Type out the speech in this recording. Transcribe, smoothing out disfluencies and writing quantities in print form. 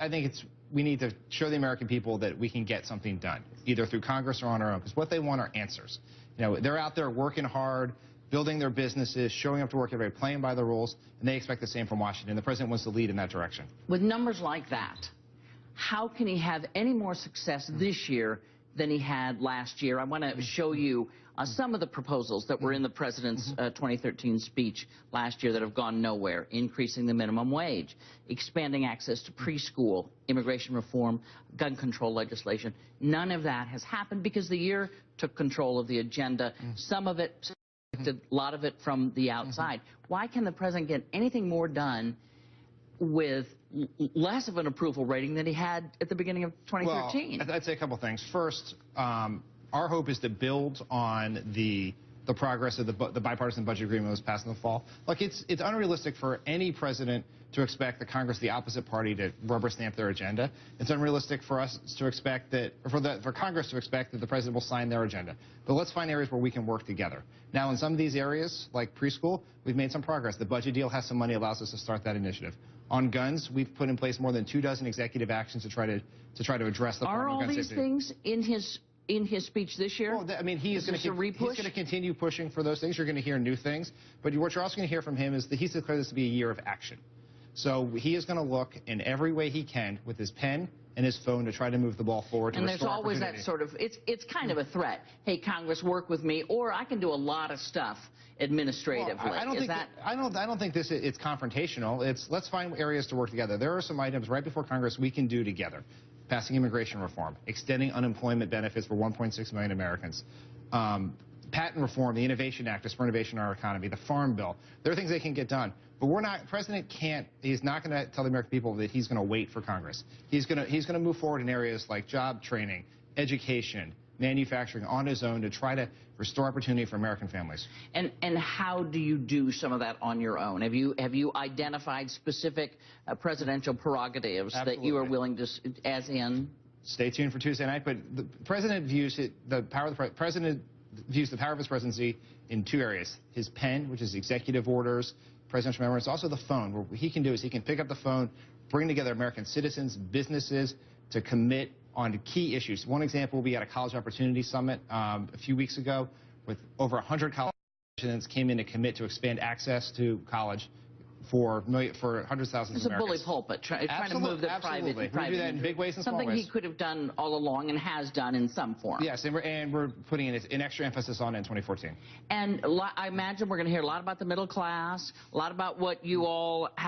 think we need to show the American people that we can get something done, either through Congress or on our own, because what they want are answers. You know, they're out there working hard, building their businesses, showing up to work every day, playing by the rules, and they expect the same from Washington. The president wants to lead in that direction. With numbers like that, how can he have any more success this year than he had last year? I want to show you some of the proposals that were in the president's 2013 speech last year that have gone nowhere. Increasing the minimum wage, expanding access to preschool, immigration reform, gun control legislation. None of that has happened because the year took control of the agenda. Some of it, a lot of it from the outside. Why can the president get anything more done with less of an approval rating than he had at the beginning of 2013? Well, I'd say a couple things. First, our hope is to build on the progress of the bipartisan budget agreement that was passed in the fall. Look, it's unrealistic for any president to expect the Congress, the opposite party, to rubber stamp their agenda. It's unrealistic for us to expect that, for Congress to expect that the president will sign their agenda. But let's find areas where we can work together. Now, in some of these areas, like preschool, we've made some progress. The budget deal has some money, allows us to start that initiative. On guns, we've put in place more than 24 executive actions to try to address the problem of gun safety. Are all these things in his speech this year? Well, I mean, he's going to continue pushing for those things. You're going to hear new things. But what you're also going to hear from him is that he's declared this to be a year of action. So he is going to look in every way he can with his pen and his phone to try to move the ball forward. And there's always that sort of, it's kind of a threat. Hey, Congress, work with me, or I can do a lot of stuff administratively. Well, I don't think it's confrontational. It's let's find areas to work together. There are some items right before Congress we can do together. Passing immigration reform, extending unemployment benefits for 1.6 million Americans, patent reform, the Innovation Act to spur innovation in our economy, the Farm Bill. There are things they can get done. But he's not going to tell the American people that he's going to wait for Congress. He's going to move forward in areas like job training, education, manufacturing on his own to try to restore opportunity for American families. And how do you do some of that on your own? Have you identified specific presidential prerogatives that you are willing to, as in? Stay tuned for Tuesday night. But the president views the power of his presidency in two areas: his pen, which is executive orders, presidential memos, also the phone. What he can do is he can pick up the phone, bring together American citizens, businesses to commit on key issues. One example will be at a College Opportunity Summit a few weeks ago, with over 100 college presidents came in to commit to expand access to college for hundreds of thousands of Americans. It's a bully pulpit, trying to move the private. We do that in big ways and small ways. Something he could have done all along and has done in some form. Yes, and we're putting an extra emphasis on it in 2014. And I imagine we're going to hear a lot about the middle class, a lot about what you all have